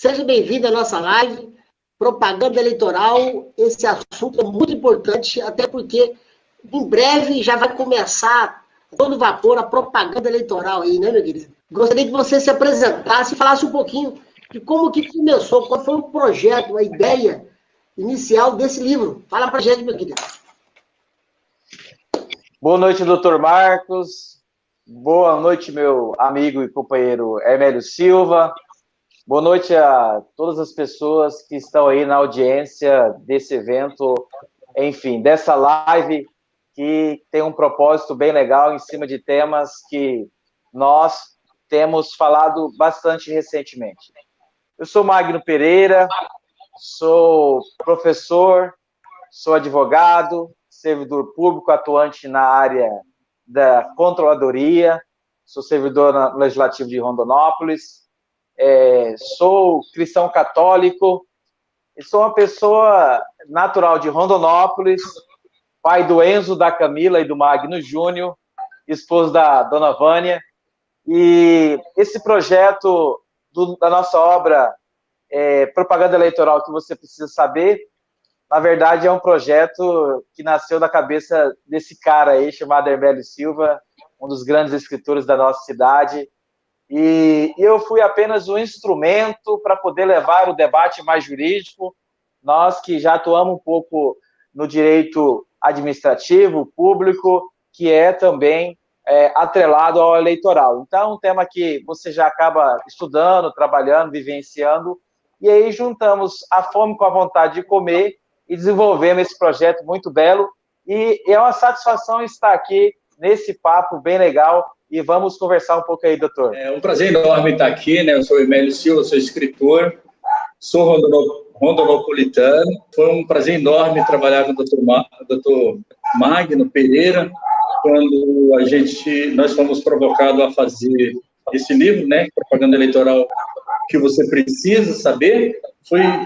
Seja bem-vindo à nossa live, propaganda eleitoral. Esse assunto é muito importante, até porque em breve já vai começar todo vapor a propaganda eleitoral aí, né, meu querido? Gostaria que você se apresentasse e falasse um pouquinho de como que começou, qual foi o projeto, a ideia inicial desse livro. Fala pra gente, meu querido. Boa noite, doutor Marcos. Boa noite, meu amigo e companheiro Hermélio Silva. Boa noite a todas as pessoas que estão aí na audiência desse evento, enfim, dessa live que tem um propósito bem legal em cima de temas que nós temos falado bastante recentemente. Eu sou Magno Pereira, sou professor, sou advogado, servidor público atuante na área da controladoria, sou servidor legislativo de Rondonópolis, sou cristão católico, e sou uma pessoa natural de Rondonópolis, pai do Enzo, da Camila e do Magno Júnior, esposo da dona Vânia, e esse projeto da nossa obra Propaganda Eleitoral que você precisa saber, na verdade, é um projeto que nasceu da cabeça desse cara aí, chamado Hermélio Silva, um dos grandes escritores da nossa cidade. E eu fui apenas um instrumento para poder levar o debate mais jurídico. Nós que já atuamos um pouco no direito administrativo, público, que é também atrelado ao eleitoral. Então, é um tema que você já acaba estudando, trabalhando, vivenciando, e aí juntamos a fome com a vontade de comer e desenvolvemos esse projeto muito belo, e é uma satisfação estar aqui nesse papo bem legal, e vamos conversar um pouco aí, doutor. É um prazer enorme estar aqui, né? Eu sou Hermélio Silva, sou escritor, sou rondonopolitano. Foi um prazer enorme trabalhar com o doutor Magno Pereira, quando nós fomos provocados a fazer esse livro, né? Propaganda Eleitoral que você precisa saber.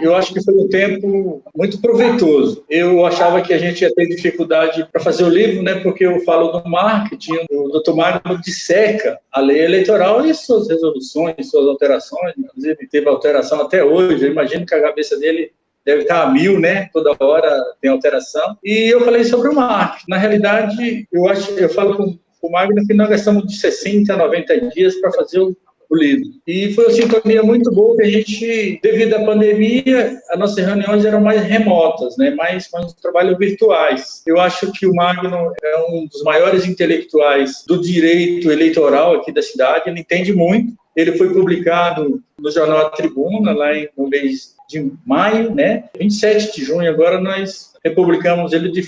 Eu acho que foi um tempo muito proveitoso. Eu achava que a gente ia ter dificuldade para fazer o livro, né, porque eu falo do marketing, o doutor Magno disseca a lei eleitoral e suas resoluções, suas alterações, inclusive teve alteração até hoje. Eu imagino que a cabeça dele deve estar a 1000, né? Toda hora tem alteração. E eu falei sobre o marketing. Na realidade, eu falo com o Magno que nós gastamos de 60 a 90 dias para fazer o livro. E foi uma sintonia muito boa que a gente, devido à pandemia, as nossas reuniões eram mais remotas, né? mais trabalhos virtuais. Eu acho que o Magno é um dos maiores intelectuais do direito eleitoral aqui da cidade, ele entende muito. Ele foi publicado no jornal A Tribuna, lá no mês de maio, né? 27 de junho, agora nós republicamos ele de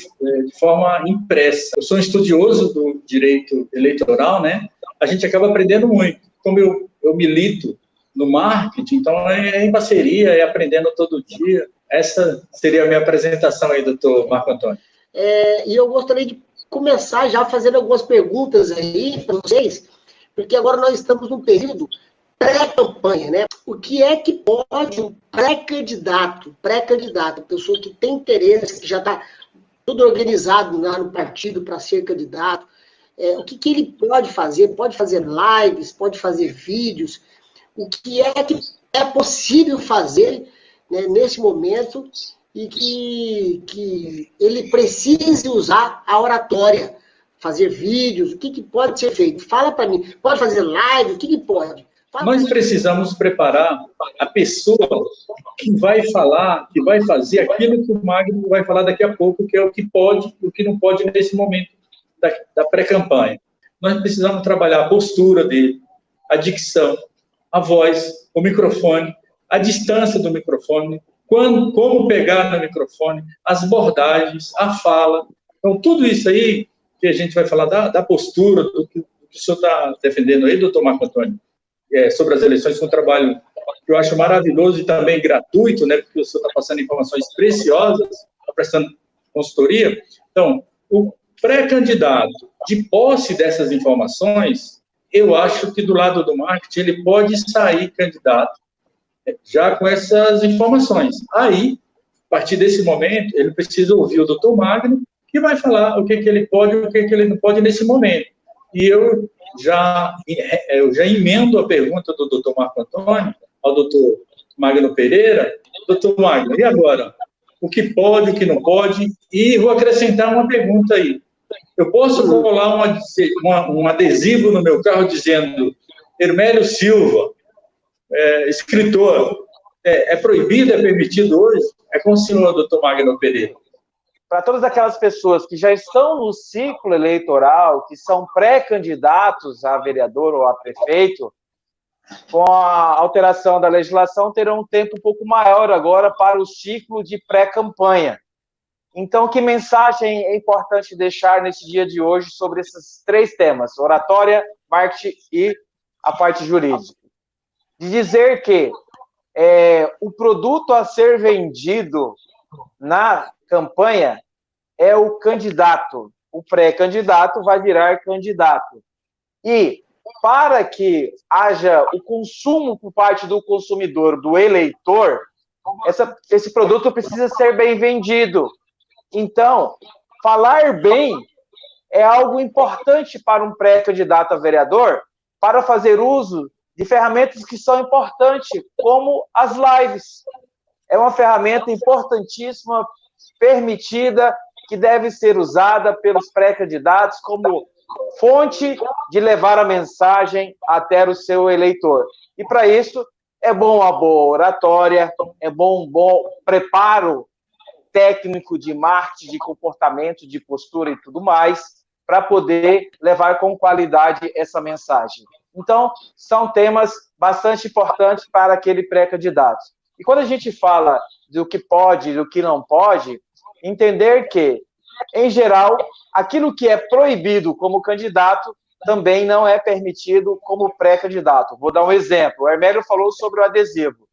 forma impressa. Eu sou um estudioso do direito eleitoral, né? A gente acaba aprendendo muito. Como eu milito no marketing, então é em parceria, é aprendendo todo dia. Essa seria a minha apresentação aí, doutor Marco Antônio. E eu gostaria de começar já fazendo algumas perguntas aí para vocês, porque agora nós estamos num período pré-campanha, né? O que é que pode um pré-candidato, pessoa que tem interesse, que já está tudo organizado lá no partido para ser candidato, o que ele pode fazer? Pode fazer lives, pode fazer vídeos. O que é possível fazer, né, nesse momento e que ele precise usar a oratória, fazer vídeos, o que pode ser feito? Fala para mim. Pode fazer live? O que pode? Nós precisamos preparar a pessoa que vai falar, que vai fazer aquilo que o Magno vai falar daqui a pouco, que é o que pode e o que não pode nesse momento da pré-campanha. Nós precisamos trabalhar a postura dele, a dicção, a voz, o microfone, a distância do microfone, como pegar no microfone, as bordagens, a fala. Então, tudo isso aí que a gente vai falar da postura, do que o senhor está defendendo aí, doutor Marco Antônio, sobre as eleições, com um trabalho que eu acho maravilhoso e também gratuito, né, porque o senhor está passando informações preciosas, está prestando consultoria. Então, o pré-candidato, de posse dessas informações, eu acho que do lado do marketing ele pode sair candidato já com essas informações. Aí, a partir desse momento, ele precisa ouvir o doutor Magno, que vai falar o que ele pode e o que ele não pode nesse momento. E eu já emendo a pergunta do doutor Marco Antônio ao doutor Magno Pereira. Doutor Magno, e agora? O que pode, o que não pode? E vou acrescentar uma pergunta aí. Eu posso colar um adesivo no meu carro dizendo Hermélio Silva, escritor, é proibido, é permitido hoje? É com o senhor, doutor Magno Pereira. Para todas aquelas pessoas que já estão no ciclo eleitoral, que são pré-candidatos a vereador ou a prefeito, com a alteração da legislação, terão um tempo um pouco maior agora para o ciclo de pré-campanha. Então, que mensagem é importante deixar nesse dia de hoje sobre esses 3 temas, oratória, marketing e a parte jurídica? De dizer que o produto a ser vendido na campanha é o candidato. O pré-candidato vai virar candidato. E para que haja o consumo por parte do consumidor, do eleitor, esse produto precisa ser bem vendido. Então, falar bem é algo importante para um pré-candidato a vereador, para fazer uso de ferramentas que são importantes, como as lives. É uma ferramenta importantíssima, permitida, que deve ser usada pelos pré-candidatos como fonte de levar a mensagem até o seu eleitor. E, para isso, é bom a boa oratória, é bom um bom preparo técnico de marketing, de comportamento, de postura e tudo mais, para poder levar com qualidade essa mensagem. Então, são temas bastante importantes para aquele pré-candidato. E quando a gente fala do que pode e do que não pode, entender que, em geral, aquilo que é proibido como candidato também não é permitido como pré-candidato. Vou dar um exemplo. O Hermélio falou sobre o adesivo.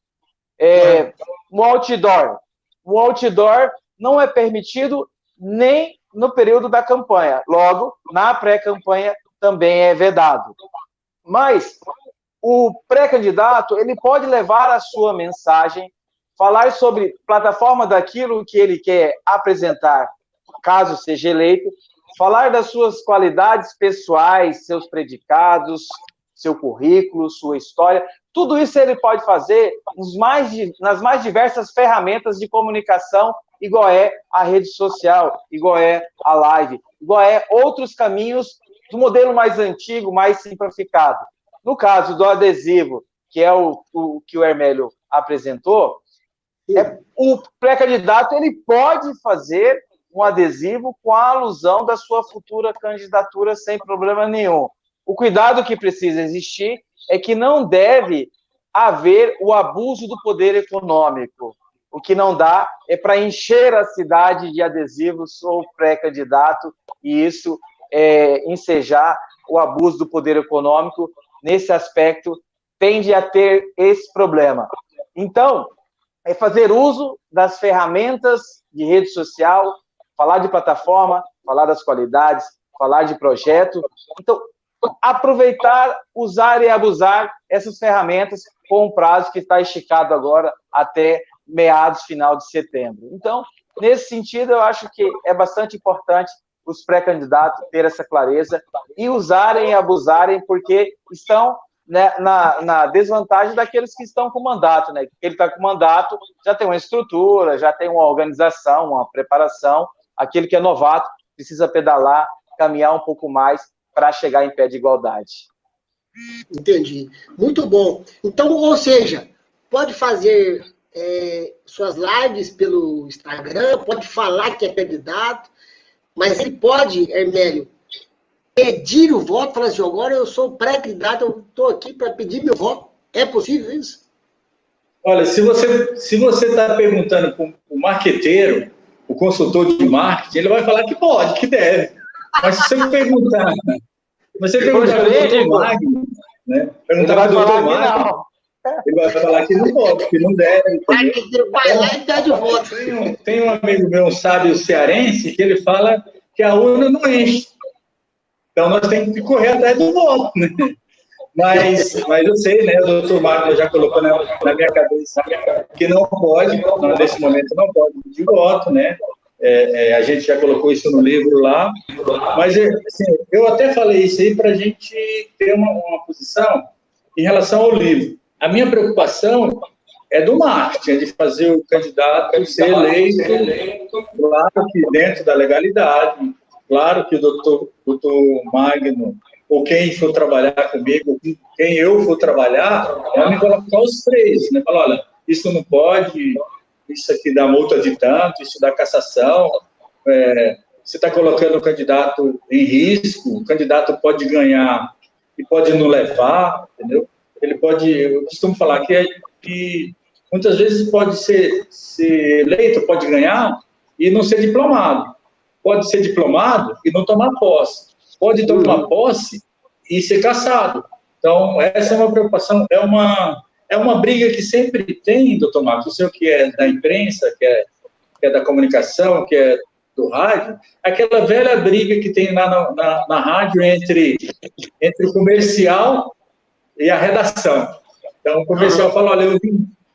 Um outdoor. O outdoor não é permitido nem no período da campanha. Logo, na pré-campanha também é vedado. Mas o pré-candidato, ele pode levar a sua mensagem, falar sobre plataforma daquilo que ele quer apresentar, caso seja eleito, falar das suas qualidades pessoais, seus predicados, seu currículo, sua história. Tudo isso ele pode fazer nas mais diversas ferramentas de comunicação, igual é a rede social, igual é a live, igual é outros caminhos do modelo mais antigo, mais simplificado. No caso do adesivo, que é o que o Hermélio apresentou, o pré-candidato ele pode fazer um adesivo com a alusão da sua futura candidatura sem problema nenhum. O cuidado que precisa existir é que não deve haver o abuso do poder econômico. O que não dá é para encher a cidade de adesivos ou pré-candidato e isso ensejar o abuso do poder econômico. Nesse aspecto, tende a ter esse problema. Então, é fazer uso das ferramentas de rede social, falar de plataforma, falar das qualidades, falar de projeto. Então, aproveitar, usar e abusar essas ferramentas com um prazo que está esticado agora até meados, final de setembro. Então, nesse sentido, eu acho que é bastante importante os pré-candidatos ter essa clareza e usarem e abusarem, porque estão na desvantagem daqueles que estão com mandato, né? Ele está com mandato, já tem uma estrutura, já tem uma organização, uma preparação. Aquele que é novato precisa pedalar, caminhar um pouco mais para chegar em pé de igualdade. Entendi. Muito bom. Então, ou seja, pode fazer suas lives pelo Instagram, pode falar que é candidato, mas ele pode, Hermélio, pedir o voto, falar assim, agora eu sou pré-candidato, eu estou aqui para pedir meu voto. É possível isso? Olha, se você está perguntando para o marqueteiro, o consultor de marketing, ele vai falar que pode, que deve. Mas se você perguntar para o doutor Magno, né? Perguntar para o doutor Magno, ele vai falar que não pode, que não deve. Vai lá e pede o voto. Tem um amigo meu, um sábio cearense, que ele fala que a urna não enche. Então, nós temos que correr atrás do voto, né? Mas eu sei, né? O doutor Magno já colocou na minha cabeça que não pode, nesse momento não pode pedir voto, né? A gente já colocou isso no livro lá. Mas, assim, eu até falei isso aí para a gente ter uma posição em relação ao livro. A minha preocupação é do marketing, é de fazer o candidato ser eleito, claro que dentro da legalidade, claro que o doutor Magno, ou quem for trabalhar comigo, quem eu for trabalhar, vai me colocar os três, né? Falar, olha, isso não pode, isso aqui dá multa de tanto, isso dá cassação, você está colocando o candidato em risco, o candidato pode ganhar e pode não levar, entendeu? Ele pode, eu costumo falar que muitas vezes pode ser eleito, pode ganhar e não ser diplomado. Pode ser diplomado e não tomar posse. Pode tomar posse e ser cassado. Então, essa é uma preocupação, é uma briga que sempre tem, doutor Marcos, o senhor que é da imprensa, que é da comunicação, que é do rádio, aquela velha briga que tem lá na rádio entre o comercial e a redação. Então, o comercial fala, olha, eu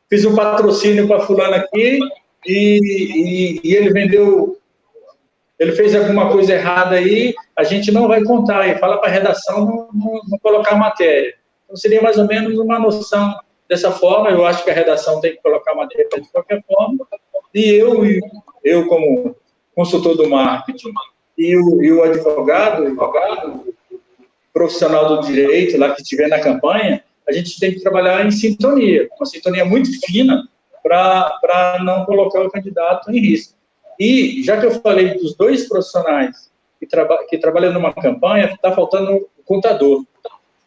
fiz um patrocínio para fulano aqui e ele vendeu, ele fez alguma coisa errada aí, a gente não vai contar, e fala para a redação não colocar matéria. Então, seria mais ou menos uma noção dessa forma. Eu acho que a redação tem que colocar matéria de qualquer forma, e eu como consultor do marketing, e o advogado profissional do direito, lá que estiver na campanha, a gente tem que trabalhar em sintonia, uma sintonia muito fina para não colocar o candidato em risco. E, já que eu falei dos dois profissionais que trabalham numa campanha, está faltando o contador.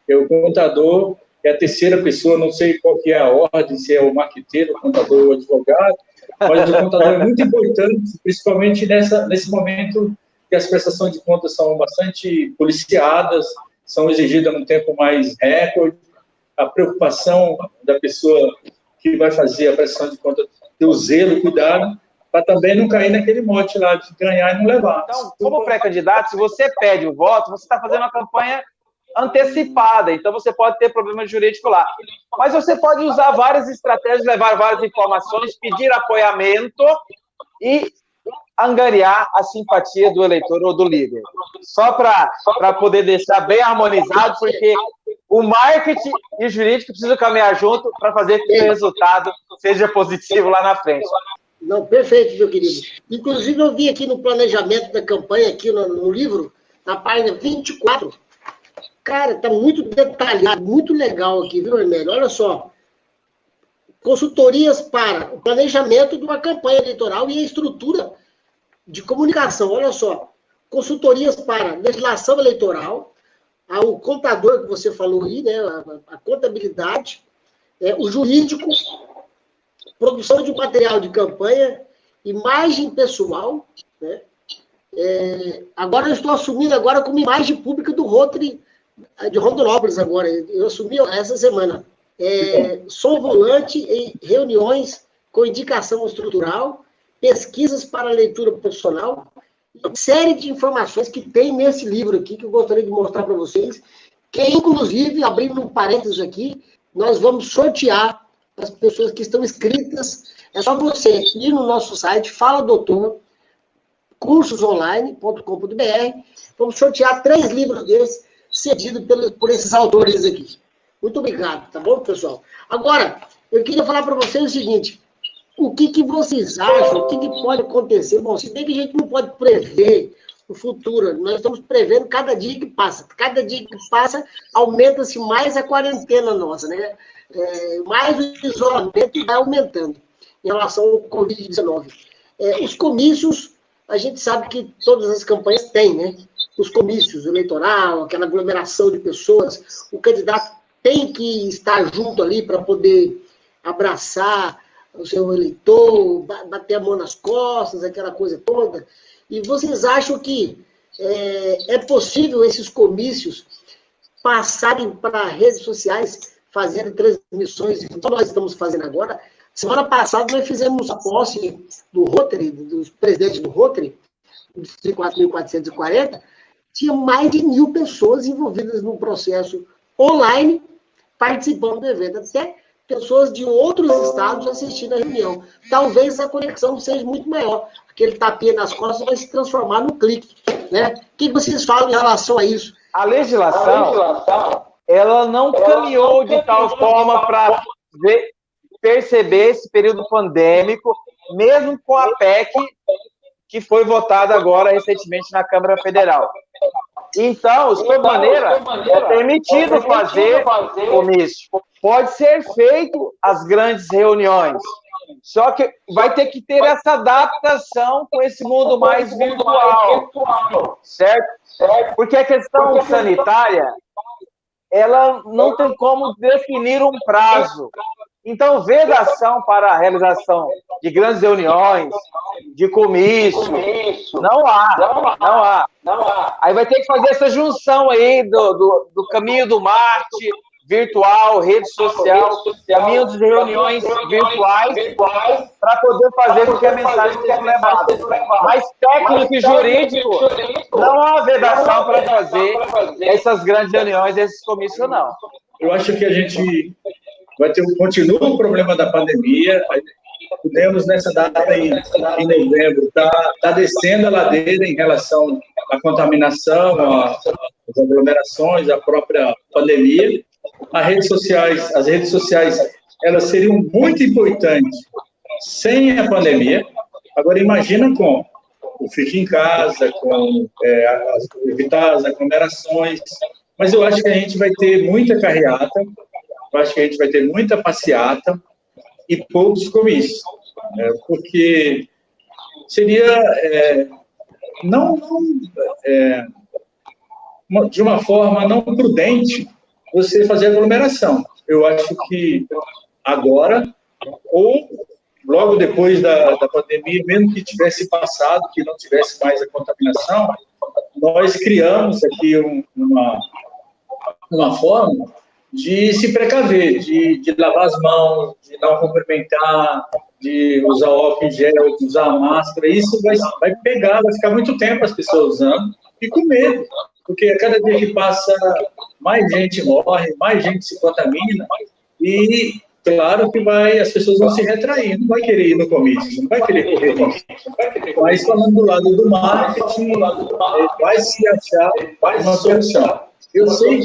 O contador é a terceira pessoa, não sei qual que é a ordem, se é o marqueteiro, o contador ou o advogado, mas o contador é muito importante, principalmente nesse momento que as prestações de contas são bastante policiadas, são exigidas num tempo mais recorde. A preocupação da pessoa que vai fazer a prestação de contas, ter o zelo, o cuidado, para também não cair naquele mote lá de ganhar e não levar. Então, como pré-candidato, se você pede o voto, você está fazendo uma campanha antecipada, então você pode ter problema jurídico lá. Mas você pode usar várias estratégias, levar várias informações, pedir apoiamento e angariar a simpatia do eleitor ou do líder. Só para poder deixar bem harmonizado, porque o marketing e o jurídico precisam caminhar junto para fazer com que o resultado seja positivo lá na frente. Não, perfeito, meu querido. Inclusive, eu vi aqui no planejamento da campanha, aqui no livro, na página 24, cara, tá muito detalhado, muito legal aqui, viu, Hermélio? Olha só. Consultorias para o planejamento de uma campanha eleitoral e a estrutura de comunicação. Olha só. Consultorias para legislação eleitoral, o contador que você falou aí, né, a contabilidade, o jurídico, produção de material de campanha, imagem pessoal, né? Agora eu estou assumindo agora como imagem pública do Rotary de Rondonópolis agora. Eu assumi essa semana. Som volante em reuniões com indicação estrutural, pesquisas para leitura profissional, uma série de informações que tem nesse livro aqui, que eu gostaria de mostrar para vocês, que inclusive, abrindo um parênteses aqui, nós vamos sortear as pessoas que estão inscritas. É só você ir no nosso site, Fala Doutor, cursosonline.com.br. Vamos sortear 3 livros desses, cedidos por esses autores aqui. Muito obrigado, tá bom, pessoal? Agora, eu queria falar para vocês o seguinte: o que vocês acham, o que pode acontecer? Bom, se bem que a gente não pode prever o futuro, nós estamos prevendo cada dia que passa. Cada dia que passa, aumenta-se mais a quarentena nossa, né? Mais o isolamento vai aumentando em relação ao Covid-19. Os comícios, a gente sabe que todas as campanhas têm, né? Os comícios eleitoral, aquela aglomeração de pessoas, o candidato tem que estar junto ali para poder abraçar o seu eleitor, bater a mão nas costas, aquela coisa toda. E vocês acham que é possível esses comícios passarem para redes sociais, fazerem transmissões, como nós estamos fazendo agora? Semana passada nós fizemos a posse do Rotary, dos presidentes do Rotary, de 4.440, tinha mais de 1.000 pessoas envolvidas no processo online, participando do evento, até pessoas de outros estados assistindo a reunião. Talvez a conexão seja muito maior. Aquele tapinha nas costas vai se transformar num clique, né? O que vocês falam em relação a isso? A legislação ela não caminhou de tal forma para ver perceber esse período pandêmico, mesmo com a PEC que foi votada agora recentemente na Câmara Federal. Então, de toda maneira, é permitido fazer comício. Pode ser feito as grandes reuniões, só que vai ter que ter essa adaptação com esse mundo mais virtual, certo? Porque a questão sanitária, ela não tem como definir um prazo. Então, vedação para a realização de grandes reuniões, de comício, não há. Aí vai ter que fazer essa junção aí do caminho do Marte, virtual, rede social, caminho de reuniões virtuais, para poder fazer com que a mensagem seja levada. Mas técnico e jurídico, não há vedação para fazer essas grandes reuniões, esses comícios, não. Eu acho que a gente continua o problema da pandemia. Podemos, nessa data em novembro, tá descendo a ladeira em relação à contaminação, às aglomerações, à própria pandemia. As redes sociais, elas seriam muito importantes sem a pandemia. Agora, imagina com o fique em casa, com evitar as aglomerações. Mas eu acho que a gente vai ter muita carreata, eu acho que a gente vai ter muita passeata e poucos comícios, porque seria de uma forma não prudente você fazer aglomeração. Eu acho que agora, ou logo depois da pandemia, mesmo que tivesse passado, que não tivesse mais a contaminação, nós criamos aqui uma forma de se precaver, de lavar as mãos, de não cumprimentar, de usar álcool em gel, de usar máscara. Isso vai pegar, vai ficar muito tempo as pessoas usando e com medo, porque a cada dia que passa, mais gente morre, mais gente se contamina e, claro, que as pessoas vão se retrair, não vai querer ir no comício, não vai querer correr risco. Mas, falando do lado do marketing, vai se achar uma solução. Eu sei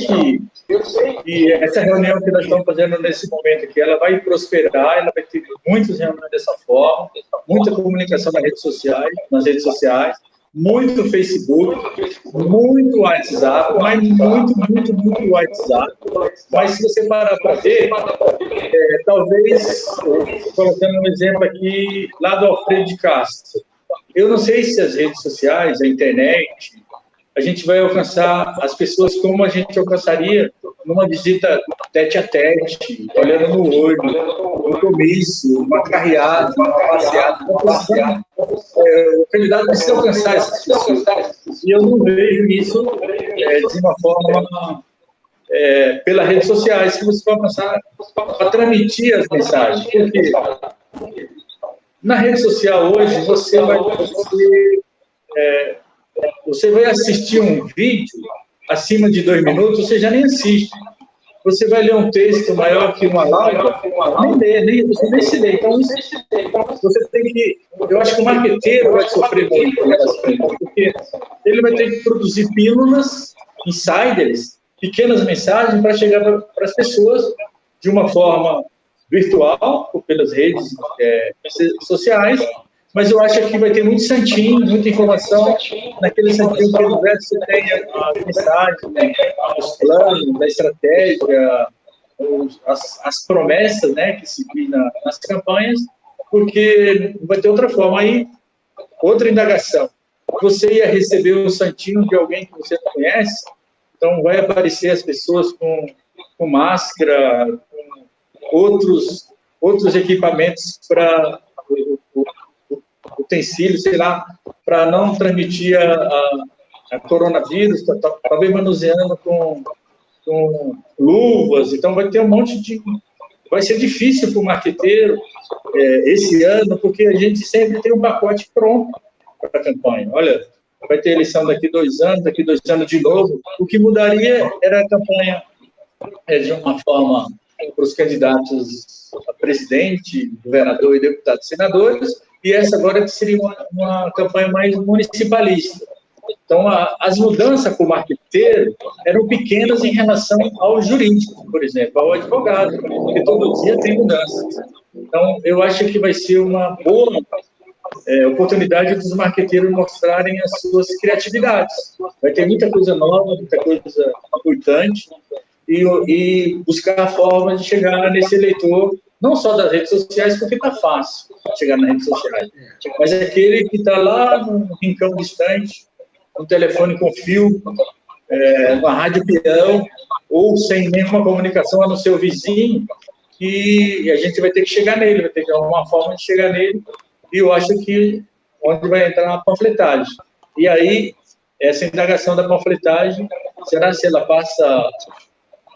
que essa reunião que nós estamos fazendo nesse momento aqui, ela vai prosperar, ela vai ter muitas reuniões dessa forma, muita comunicação nas redes sociais, muito Facebook, muito WhatsApp, mas muito WhatsApp. Mas se você parar para ver, talvez, colocando um exemplo aqui, lá do Alfredo de Castro, eu não sei se as redes sociais, a internet, a gente vai alcançar as pessoas como a gente alcançaria numa visita tete-a-tete, olhando no olho, no comício, uma carreata, uma passeada. O candidato precisa alcançar essas pessoas. E eu não vejo isso de uma forma pelas redes sociais, que você vai alcançar para transmitir as mensagens. Porque na rede social hoje, você vai assistir um vídeo acima de 2 minutos, você já nem assiste. Você vai ler um texto maior que uma lauda, você nem se lê. Então, você tem que... Eu acho que o marqueteiro vai sofrer muito com essas coisas, porque ele vai ter que produzir pílulas, insiders, pequenas mensagens para chegar para as pessoas de uma forma virtual, ou pelas redes sociais. Mas eu acho que vai ter muito santinho, muita informação, naquele santinho que no verso você tem as mensagens, os planos, a estratégia, as promessas, né, que se vi nas campanhas, porque vai ter outra forma. Aí, outra indagação. Você ia receber um santinho de alguém que você não conhece, então vai aparecer as pessoas com máscara, com outros equipamentos para utensílios, sei lá, para não transmitir a coronavírus, talvez manuseando com luvas. Então vai ter um monte de... Vai ser difícil para o marqueteiro esse ano, porque a gente sempre tem um pacote pronto para a campanha. Olha, vai ter eleição daqui 2 anos, daqui 2 anos de novo. O que mudaria era a campanha de uma forma para os candidatos a presidente, governador e deputados senadores, e essa agora que seria uma campanha mais municipalista. Então, as mudanças para o marqueteiro eram pequenas em relação ao jurídico, por exemplo, ao advogado, porque todo dia tem mudanças. Então, eu acho que vai ser uma boa oportunidade dos marqueteiros mostrarem as suas criatividades. Vai ter muita coisa nova, muita coisa importante, e buscar formas de chegar nesse eleitor, não só das redes sociais, porque está fácil chegar nas redes sociais, mas aquele que está lá num rincão distante, um telefone com fio, uma rádio peão, ou sem nenhuma comunicação a não ser o vizinho, e a gente vai ter que chegar nele, vai ter que arrumar uma forma de chegar nele, e eu acho que onde vai entrar a panfletagem. E aí, essa indagação da panfletagem, será se ela passa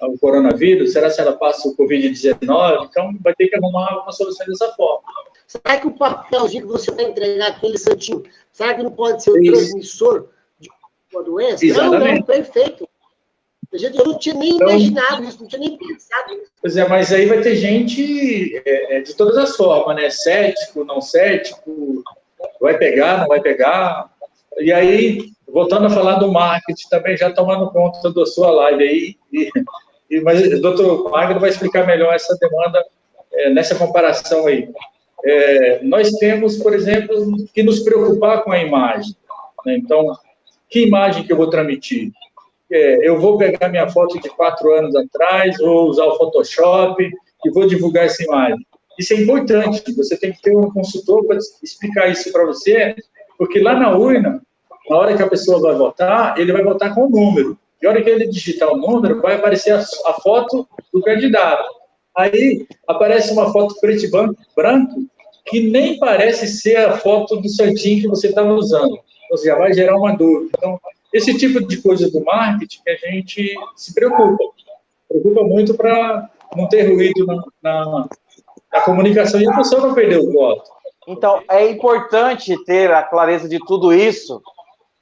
o coronavírus? Será se ela passa o Covid-19? Então, vai ter que arrumar uma solução dessa forma. Será que o papelzinho que você vai entregar, aquele santinho, será que não pode ser o transmissor de uma doença? Exatamente. Não, perfeito. Eu não tinha nem imaginado isso, não tinha nem pensado nisso. Pois é, mas aí vai ter gente de todas as formas, né? Cético, não cético, vai pegar, não vai pegar. E aí, voltando a falar do marketing, também já tomando conta da sua live aí, mas o doutor Magno vai explicar melhor essa demanda nessa comparação aí. Nós temos, por exemplo, que nos preocupar com a imagem, né? Então, que imagem que eu vou transmitir? Eu vou pegar minha foto de 4 anos atrás, vou usar o Photoshop e vou divulgar essa imagem. Isso é importante, você tem que ter um consultor para explicar isso para você, porque lá na urna, na hora que a pessoa vai votar, ele vai votar com o número. E na hora que ele digitar o número, vai aparecer a foto do candidato. Aí aparece uma foto preto e branco, que nem parece ser a foto do santinho que você estava usando. Ou seja, vai gerar uma dúvida. Então, esse tipo de coisa do marketing que a gente se preocupa muito para não ter ruído na comunicação e a pessoa não perder o voto. Então, é importante ter a clareza de tudo isso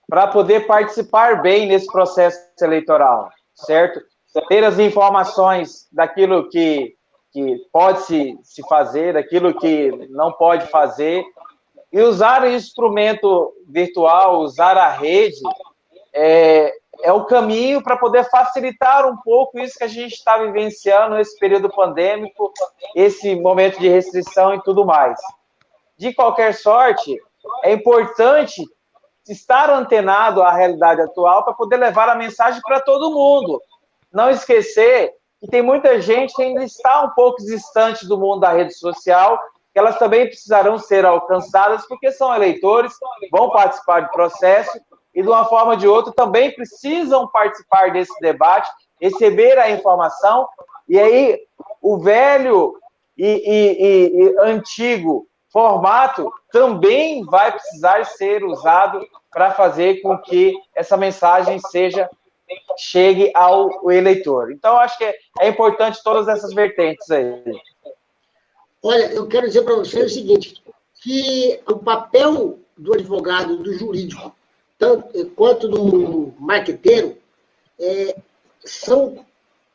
para poder participar bem nesse processo eleitoral, certo? Ter as informações daquilo que pode se fazer, daquilo que não pode fazer, e usar o instrumento virtual, usar a rede, é o caminho para poder facilitar um pouco isso que a gente está vivenciando nesse período pandêmico, esse momento de restrição e tudo mais. De qualquer sorte, é importante estar antenado à realidade atual para poder levar a mensagem para todo mundo. Não esquecer que tem muita gente que ainda está um pouco distante do mundo da rede social, que elas também precisarão ser alcançadas, porque são eleitores, vão participar do processo, e de uma forma ou de outra também precisam participar desse debate, receber a informação, e aí o velho e antigo formato também vai precisar ser usado para fazer com que essa mensagem chegue ao eleitor. Então, acho que é importante todas essas vertentes aí. Olha, eu quero dizer para você o seguinte, que o papel do advogado, do jurídico, quanto do marqueteiro, são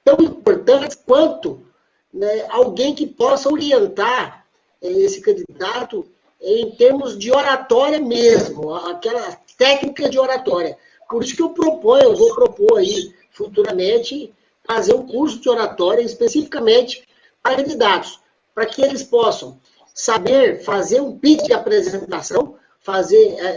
tão importantes quanto, né, alguém que possa orientar esse candidato em termos de oratória mesmo, aquela técnica de oratória. Por isso que eu vou propor aí, futuramente, fazer um curso de oratória especificamente para candidatos, para que eles possam saber fazer um pitch de apresentação,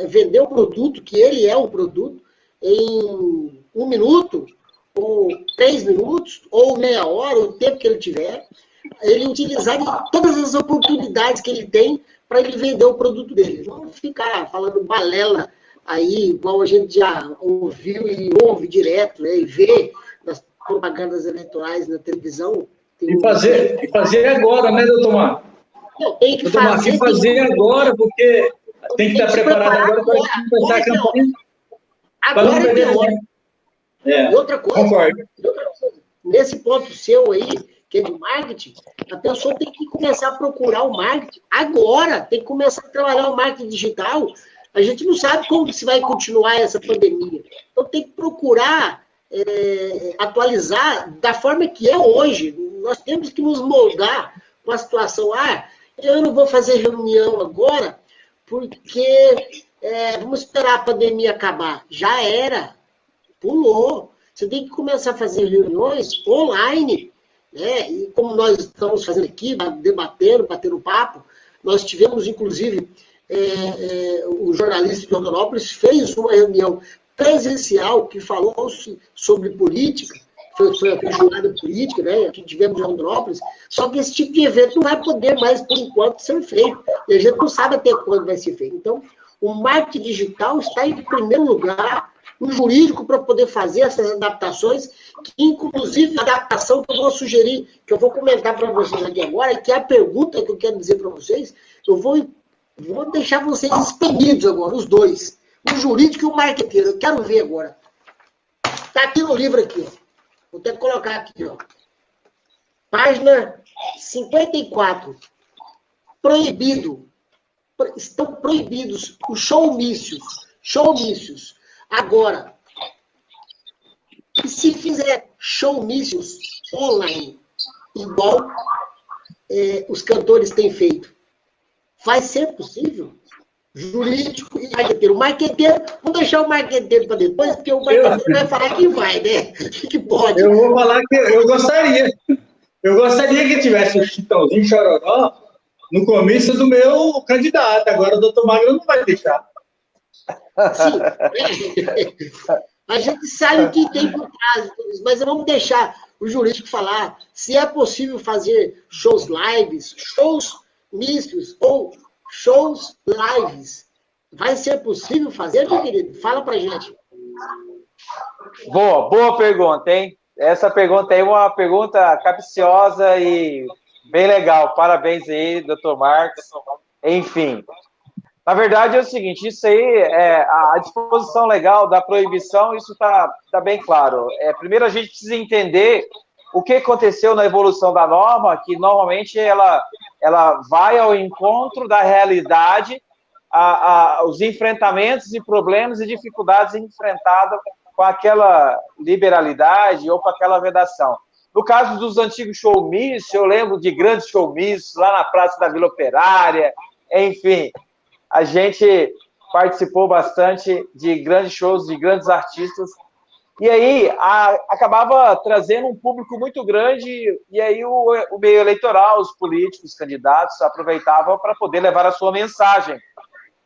vender o produto, que ele é um produto, em 1 minuto, ou 3 minutos, ou meia hora, o tempo que ele tiver, ele utilizar todas as oportunidades que ele tem para ele vender o produto dele. Não ficar falando balela aí, igual a gente já ouviu e ouve direto, né, e vê nas propagandas eleitorais na televisão. E fazer agora, né, doutor Marco? Tem que fazer agora, porque tem que estar preparado agora para começar a campanha. Agora é pior. E outra coisa, concordo. Nesse ponto seu aí, que é de marketing, a pessoa tem que começar a procurar o marketing agora, tem que começar a trabalhar o marketing digital. A gente não sabe como se vai continuar essa pandemia. Então tem que procurar atualizar da forma que é hoje. Nós temos que nos moldar com a situação. Eu não vou fazer reunião agora, porque vamos esperar a pandemia acabar. Já era. Pulou. Você tem que começar a fazer reuniões online, né? E como nós estamos fazendo aqui, debatendo, batendo papo, nós tivemos, inclusive, o jornalista de Rondonópolis fez uma reunião presencial que falou sobre política, foi a jornada política, né, que tivemos em Rondonópolis, só que esse tipo de evento não vai poder mais, por enquanto, ser feito. E a gente não sabe até quando vai ser feito. Então, o marketing digital está em primeiro lugar, o jurídico para poder fazer essas adaptações, que inclusive a adaptação que eu vou sugerir, que eu vou comentar para vocês aqui agora, que é a pergunta que eu quero dizer para vocês, eu vou deixar vocês espremidos agora, os dois, o jurídico e o marqueteiro. Eu quero ver agora. Está aqui no livro aqui, ó. Vou até colocar aqui, ó. Página 54. Proibido. Estão proibidos os showmícios. Showmícios. Agora, e se fizer showmícios online, igual os cantores têm feito, vai ser possível? Jurídico e marqueteiro. O marqueteiro, vamos deixar o marqueteiro para depois, porque o marqueteiro vai falar que vai, né? Que pode. Eu vou falar que eu gostaria. Eu gostaria que tivesse o Chitãozinho Chororó no comício do meu candidato. Agora o doutor Magno não vai deixar. Sim. A gente sabe o que tem por trás, mas vamos deixar o jurídico falar se é possível fazer shows lives, shows mistos ou shows lives. Vai ser possível fazer, meu querido? Fala pra gente. Boa pergunta, hein? Essa pergunta aí é uma pergunta capciosa e bem legal. Parabéns aí, doutor Marcos. Enfim, na verdade é o seguinte, isso aí, a disposição legal da proibição, isso está bem claro. Primeiro a gente precisa entender o que aconteceu na evolução da norma, que normalmente ela vai ao encontro da realidade, os enfrentamentos e problemas e dificuldades enfrentadas com aquela liberalidade ou com aquela vedação. No caso dos antigos showmícios, eu lembro de grandes showmícios lá na Praça da Vila Operária, enfim, a gente participou bastante de grandes shows, de grandes artistas, e aí acabava trazendo um público muito grande, e aí o meio eleitoral, os políticos, os candidatos, aproveitavam para poder levar a sua mensagem.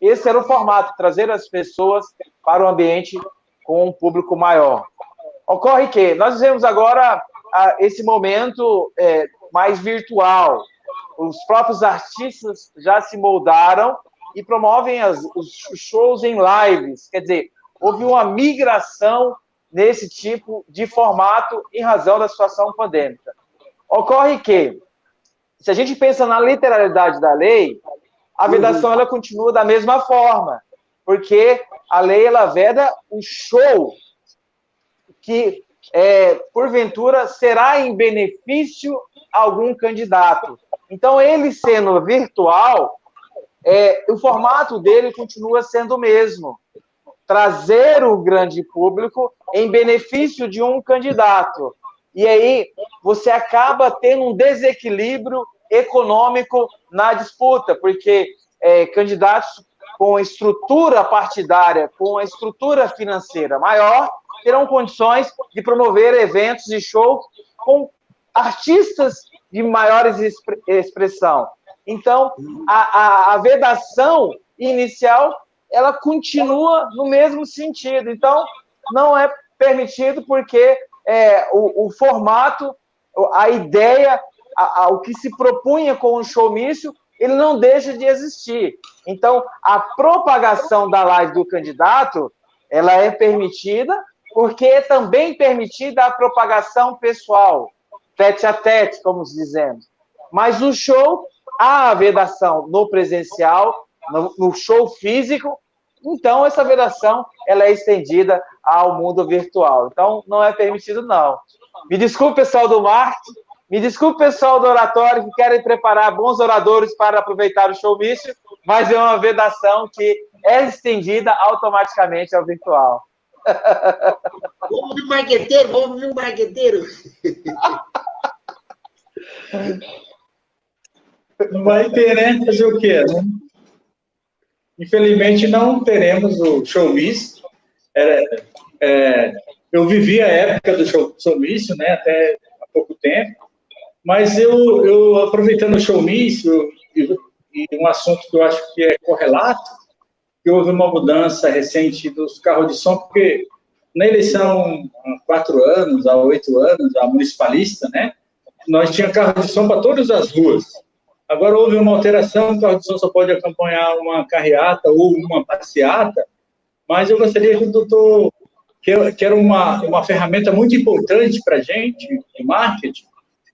Esse era o formato, trazer as pessoas para o ambiente com um público maior. Ocorre que nós vivemos agora esse momento mais virtual. Os próprios artistas já se moldaram e promovem os shows em lives. Quer dizer, houve uma migração nesse tipo de formato em razão da situação pandêmica. Ocorre que, se a gente pensa na literalidade da lei, a vedação ela continua da mesma forma, porque a lei ela veda o show que, porventura, será em benefício a algum candidato. Então, ele sendo virtual, o formato dele continua sendo o mesmo. Trazer o grande público em benefício de um candidato. E aí, você acaba tendo um desequilíbrio econômico na disputa, porque candidatos com estrutura partidária, com a estrutura financeira maior, terão condições de promover eventos e shows com artistas de maiores expressão. Então, a vedação inicial, ela continua no mesmo sentido. Então, não é permitido porque o formato, a ideia, o que se propunha com o showmício, ele não deixa de existir. Então, a propagação da live do candidato, ela é permitida, porque é também permitida a propagação pessoal, tete a tete, como dizemos. Mas o show, há a vedação no presencial, no show físico, então essa vedação ela é estendida ao mundo virtual. Então, não é permitido, não. Me desculpe, pessoal do marketing, me desculpe, pessoal do oratório, que querem preparar bons oradores para aproveitar o showmício, mas é uma vedação que é estendida automaticamente ao virtual. Vamos ver o marqueteiro, vamos ver o marqueteiro. Não vai ter, né? Fazer o quê? Né? Infelizmente, não teremos o showmício. Eu vivi a época do showmício, né? Até há pouco tempo. Mas eu aproveitando o showmício e um assunto que eu acho que é correlato, que houve uma mudança recente dos carros de som, porque na eleição há 4 anos, há 8 anos, a municipalista, né, nós tínhamos carro de som para todas as ruas. Agora houve uma alteração, o carro de som só pode acompanhar uma carreata ou uma passeata, mas eu gostaria que o doutor, que era uma ferramenta muito importante para a gente, de marketing,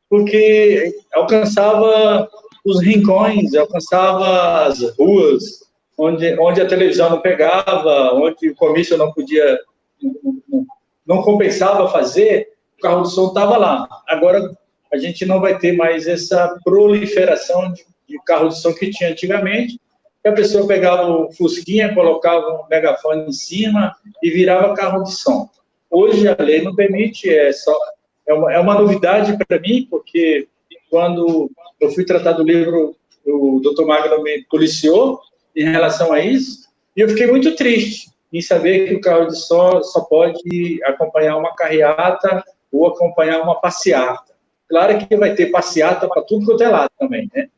porque alcançava os rincões, alcançava as ruas, onde a televisão não pegava, onde o comício não podia, não compensava fazer, o carro de som estava lá. Agora, a gente não vai ter mais essa proliferação de carro de som que tinha antigamente, que a pessoa pegava o fusquinha, colocava um megafone em cima e virava carro de som. Hoje a lei não permite, é uma novidade para mim, porque quando eu fui tratar do livro, o Dr. Magno me policiou em relação a isso, e eu fiquei muito triste em saber que o carro de som só pode acompanhar uma carreata ou acompanhar uma passeata. Claro que vai ter passeata para tudo quanto é lado também, né?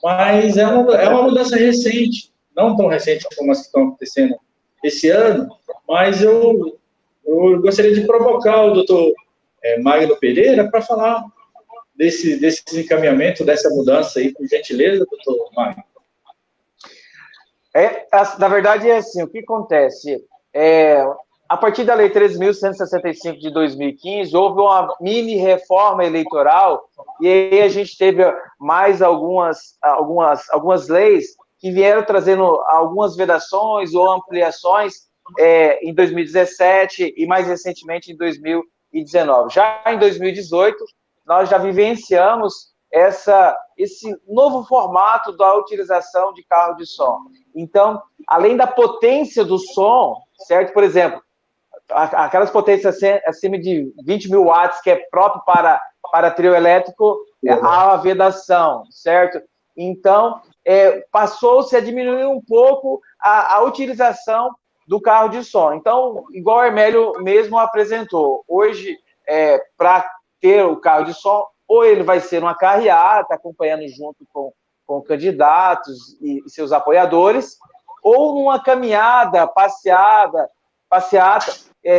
Mas é uma mudança recente, não tão recente como as que estão acontecendo esse ano, mas eu gostaria de provocar o doutor Magno Pereira para falar desse encaminhamento, dessa mudança aí, por gentileza, doutor Magno. Na verdade, é assim, o que acontece? A partir da Lei 13.165 de 2015, houve uma mini reforma eleitoral, e aí a gente teve mais algumas leis que vieram trazendo algumas vedações ou ampliações em 2017 e mais recentemente em 2019. Já em 2018, nós já vivenciamos esse novo formato da utilização de carro de som. Então, além da potência do som, certo? Por exemplo, aquelas potências acima de 20 mil watts, que é próprio para trio elétrico, há a vedação, certo? Então, passou-se a diminuir um pouco a utilização do carro de som. Então, igual o Hermélio mesmo apresentou, hoje, para ter o carro de som, ou ele vai ser uma carreata, acompanhando junto com candidatos e seus apoiadores, ou numa caminhada, passeata,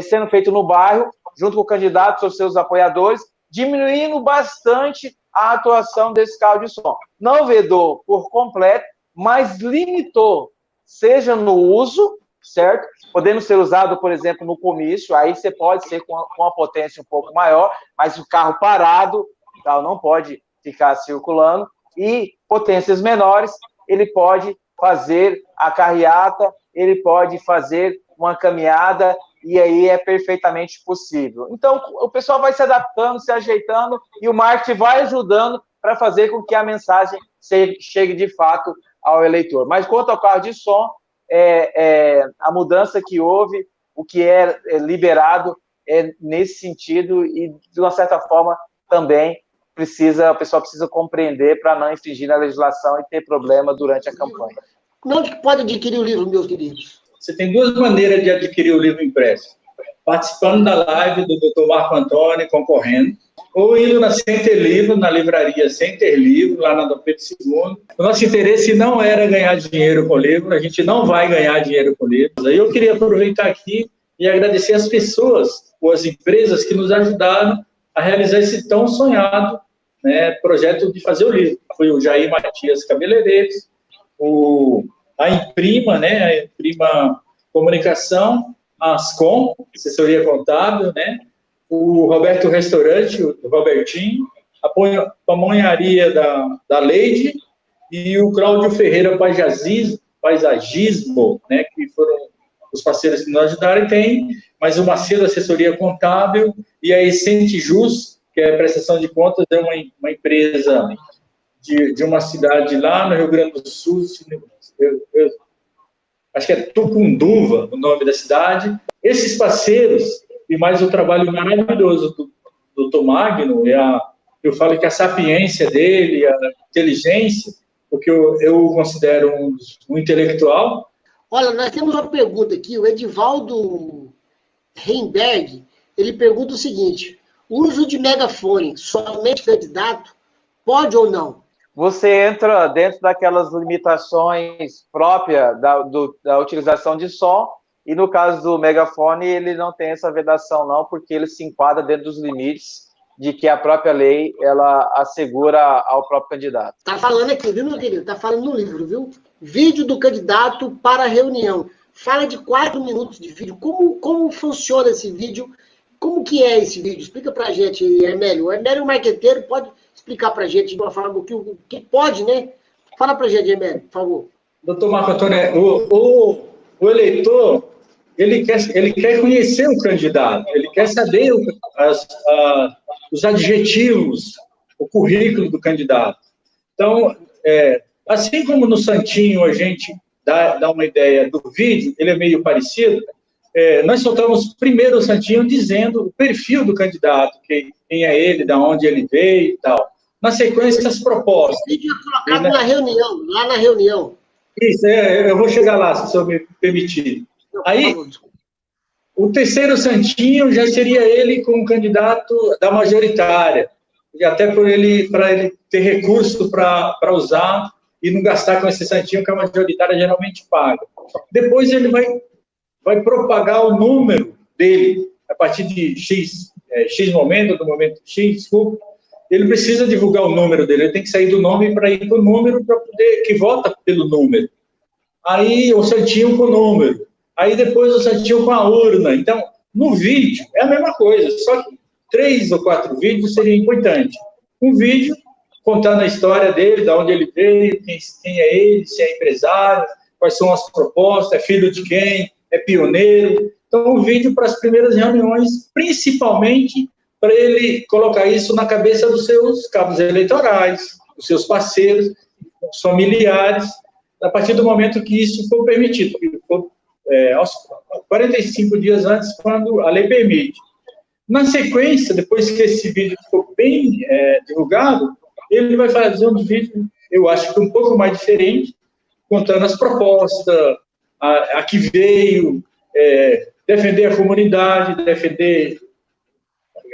sendo feito no bairro, junto com candidatos ou seus apoiadores, diminuindo bastante a atuação desse carro de som. Não vedou por completo, mas limitou, seja no uso, certo? Podendo ser usado, por exemplo, no comício, aí você pode ser com uma potência um pouco maior, mas o carro parado, não pode ficar circulando, e potências menores, ele pode fazer a carreata, ele pode fazer uma caminhada, e aí é perfeitamente possível. Então, o pessoal vai se adaptando, se ajeitando, e o marketing vai ajudando para fazer com que a mensagem chegue de fato ao eleitor. Mas quanto ao carro de som, a mudança que houve, o que é liberado nesse sentido, e de uma certa forma também o pessoal precisa compreender para não infringir na legislação e ter problema durante a campanha. Onde pode adquirir o livro, meus queridos? Você tem 2 maneiras de adquirir o livro impresso. Participando da live do Dr. Marco Antônio, concorrendo, ou indo na Center Livro, na livraria Center Livro, lá na Dom Pedro II. O nosso interesse não era ganhar dinheiro com o livro, a gente não vai ganhar dinheiro com o livro. Aí eu queria aproveitar aqui e agradecer as pessoas ou as empresas que nos ajudaram a realizar esse tão sonhado, né, projeto de fazer o livro. Foi o Jair Matias Cabeleireiros, a Imprima, né, a Imprima Comunicação, a Ascom, assessoria contábil, né, o Roberto Restaurante, o Robertinho, a pamonharia da Leide e o Cláudio Ferreira Paisagismo, né, que foram os parceiros que nos ajudaram. E tem mais o Macedo Assessoria Contábil e a Essente Jus, que é a prestação de contas, é uma empresa de uma cidade lá no Rio Grande do Sul, acho que é Tucunduva, o nome da cidade. Esses parceiros, e mais o trabalho maravilhoso do Dr. Magno, eu falo que a sapiência dele, a inteligência, porque eu considero um intelectual. Olha, nós temos uma pergunta aqui, o Edivaldo Heimberg, ele pergunta o seguinte: o uso de megafone somente candidato Pode ou não? Você entra dentro daquelas limitações próprias da utilização de som, e no caso do megafone, ele não tem essa vedação não, porque ele se enquadra dentro dos limites de que a própria lei, ela assegura ao próprio candidato. Tá falando aqui, viu, meu querido? Tá falando no livro, viu? Vídeo do candidato para a reunião. Fala de 4 minutos de vídeo. Como funciona esse vídeo? Como que é esse vídeo? Explica pra gente, Hermélio. O Hermélio é um marqueteiro, pode explicar pra gente de uma forma o que pode, né? Fala pra gente, Hermélio, por favor. Doutor Marco Antônio, o eleitor, ele quer conhecer o candidato, ele quer saber os adjetivos, o currículo do candidato. Então, assim como no Santinho a gente dá uma ideia do vídeo, ele é meio parecido, nós soltamos primeiro o Santinho dizendo o perfil do candidato, quem é ele, de onde ele veio e tal. Na sequência, as propostas. O vídeo é colocado na reunião, lá na reunião. Isso, eu vou chegar lá, se o senhor me permitir. Aí, o terceiro Santinho já seria ele como candidato da majoritária, e até para ele ter recurso para usar e não gastar com esse Santinho que a majoritária geralmente paga. Depois ele vai propagar o número dele, a partir de X momento, do momento X, desculpa, ele precisa divulgar o número dele, ele tem que sair do nome para ir para o número, para poder, que vota pelo número. Aí o Santinho com o número, aí depois o Santinho com a urna. Então, no vídeo, é a mesma coisa, só que 3 ou 4 vídeos seria importante. Um vídeo contando a história dele, de onde ele veio, quem é ele, se é empresário, quais são as propostas, é filho de quem, é pioneiro. Então, um vídeo para as primeiras reuniões, principalmente para ele colocar isso na cabeça dos seus cabos eleitorais, dos seus parceiros, dos familiares, a partir do momento que isso for permitido, que for, aos 45 dias antes, quando a lei permite. Na sequência, depois que esse vídeo for bem divulgado, ele vai fazer um vídeo, eu acho que um pouco mais diferente, contando as propostas, a que veio, defender a comunidade, defender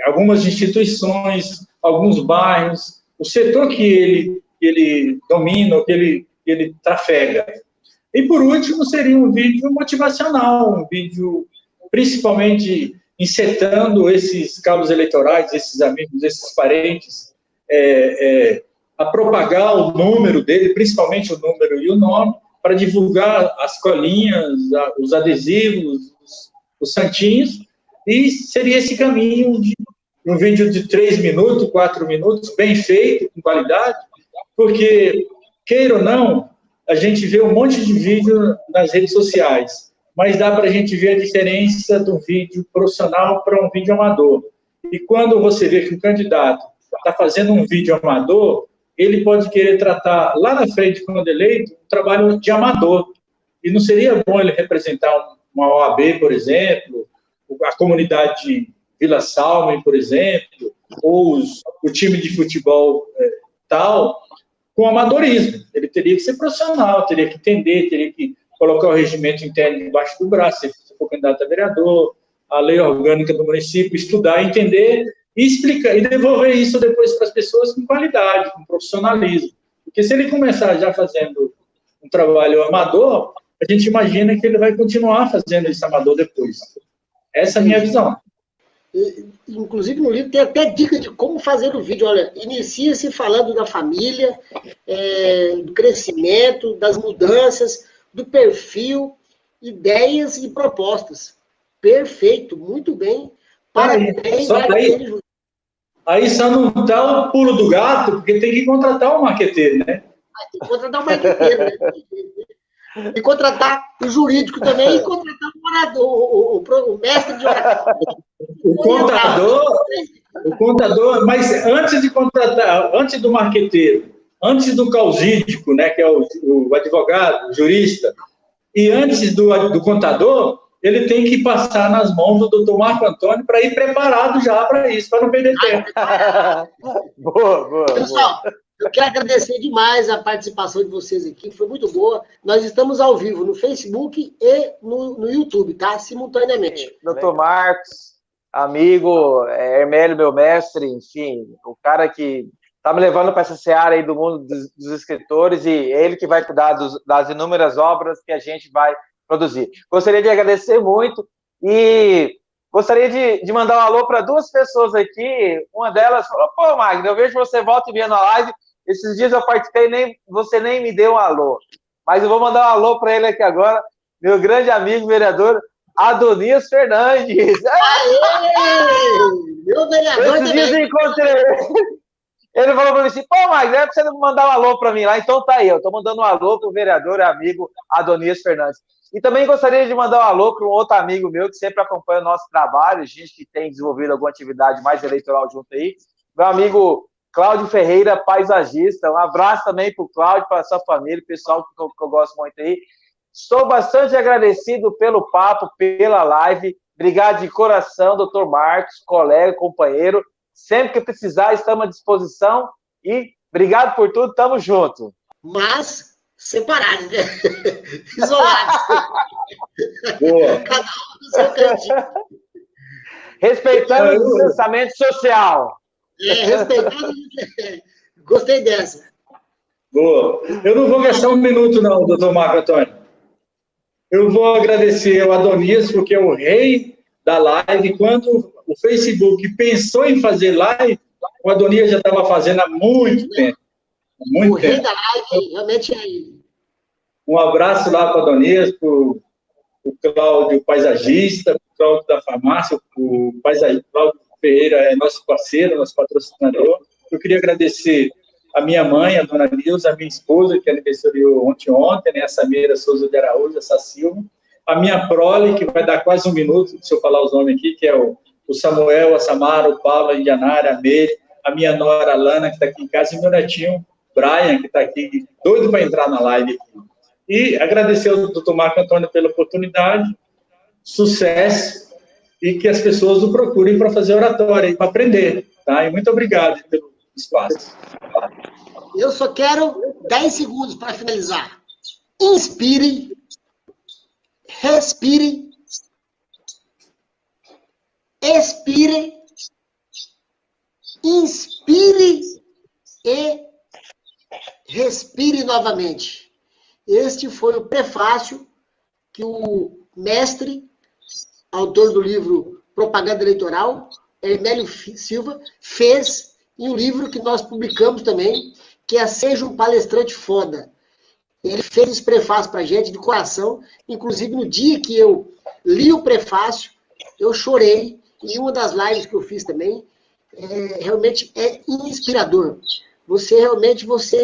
algumas instituições, alguns bairros, o setor que ele domina, que ele trafega. E, por último, seria um vídeo motivacional, um vídeo principalmente incitando esses cabos eleitorais, esses amigos, esses parentes, a propagar o número dele, principalmente o número e o nome, para divulgar as colinhas, os adesivos, os santinhos, e seria esse caminho de um vídeo de 3 minutos, 4 minutos, bem feito, com qualidade, porque, queira ou não, a gente vê um monte de vídeo nas redes sociais, mas dá para a gente ver a diferença do vídeo profissional para um vídeo amador. E quando você vê que o candidato está fazendo um vídeo amador, ele pode querer tratar lá na frente, quando eleito, um trabalho de amador. E não seria bom ele representar uma OAB, por exemplo, a comunidade de Vila Salmen, por exemplo, ou o time de futebol tal, com amadorismo. Ele teria que ser profissional, teria que entender, teria que colocar o regimento interno debaixo do braço, se for candidato a vereador, a lei orgânica do município, estudar, entender e explicar, e devolver isso depois para as pessoas com qualidade, com profissionalismo. Porque se ele começar já fazendo um trabalho amador, a gente imagina que ele vai continuar fazendo esse amador depois. Essa é a minha visão. Inclusive, no livro tem até dica de como fazer o vídeo. Olha, inicia-se falando da família, do crescimento, das mudanças, do perfil, ideias e propostas. Perfeito, muito bem. Parabéns. Aí só não dá o pulo do gato, porque tem que contratar um marqueteiro, né? Tem que contratar um marqueteiro, né? E contratar o jurídico também, e contratar o orador, o mestre de oratória. O contador, mas antes de contratar, antes do marqueteiro, antes do causídico, né, que é o advogado, o jurista, e antes do contador, ele tem que passar nas mãos do doutor Marco Antônio para ir preparado já para isso, para não perder tempo. Boa. Pessoal, eu quero agradecer demais a participação de vocês aqui, foi muito boa. Nós estamos ao vivo no Facebook e no YouTube, tá? Simultaneamente. Doutor Marcos, amigo, Hermélio, meu mestre, enfim, o cara que tá me levando para essa seara aí do mundo dos escritores, e ele que vai cuidar das inúmeras obras que a gente vai produzir. Gostaria de agradecer muito e gostaria de mandar um alô para 2 pessoas aqui. Uma delas falou, pô, Magno, eu vejo você volta e meia na live, esses dias eu participei, você nem me deu um alô. Mas eu vou mandar um alô para ele aqui agora, meu grande amigo, vereador Adonias Fernandes. Aê! Meu vereador esses dias eu encontrei. Ele falou para mim assim, pô, Magno, é pra você mandar um alô para mim lá. Então tá aí, eu tô mandando um alô pro vereador e amigo Adonias Fernandes. E também gostaria de mandar um alô para um outro amigo meu que sempre acompanha o nosso trabalho, gente que tem desenvolvido alguma atividade mais eleitoral junto aí, meu amigo Cláudio Ferreira, paisagista. Um abraço também para o Cláudio, para a sua família, pessoal que eu gosto muito aí. Estou bastante agradecido pelo papo, pela live. Obrigado de coração, doutor Marcos, colega, companheiro. Sempre que precisar, estamos à disposição. E obrigado por tudo, tamo junto. Mas separados, né? Isolados. Boa. Cada um do seu cantinho. Respeitando o pensamento social. Respeitando. Gostei dessa. Boa. Eu não vou gastar um minuto, não, doutor Marco Antônio. Eu vou agradecer ao Adonias, porque é o rei da live. Quando o Facebook pensou em fazer live, o Adonias já estava fazendo há muito tempo. Muito o tempo. Rei da live, realmente é ele. Um abraço lá para o Adonias, para o Cláudio paisagista, para o Cláudio da farmácia, o Cláudio Ferreira é nosso parceiro, nosso patrocinador. Eu queria agradecer a minha mãe, a dona Nilza, a minha esposa, que aniversariou ontem, né, a Samira Souza de Araújo, essa Silva, a minha prole, que vai dar quase um minuto, se eu falar os nomes aqui, que é o Samuel, a Samara, o Paulo, a Indianara, a Meire, a minha nora, a Lana, que está aqui em casa, e meu netinho, Brian, que está aqui, doido para entrar na live aqui. E agradecer ao doutor Marco Antônio pela oportunidade, sucesso, e que as pessoas o procurem para fazer oratória, para aprender, tá? E muito obrigado pelo espaço. Eu só quero 10 segundos para finalizar. Inspire, respire, expire, inspire e respire novamente. Este foi o prefácio que o mestre, autor do livro Propaganda Eleitoral, Hermélio Silva, fez em um livro que nós publicamos também, que é Seja um Palestrante Foda. Ele fez esse prefácio para a gente de coração, inclusive no dia que eu li o prefácio, eu chorei, em uma das lives que eu fiz também, realmente é inspirador. Você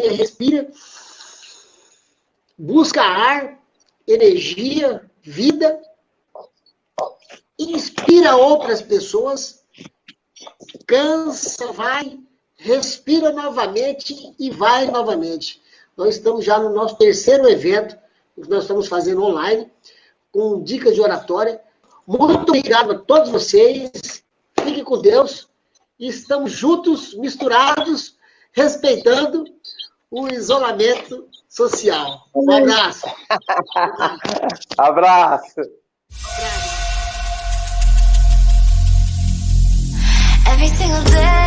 respira, busca ar, energia, vida, inspira outras pessoas, cansa, vai, respira novamente e vai novamente. Nós estamos já no nosso 3º evento, que nós estamos fazendo online, com dicas de oratória. Muito obrigado a todos vocês. Fiquem com Deus. E estamos juntos, misturados, respeitando o isolamento social. Um abraço. Abraço. Every single day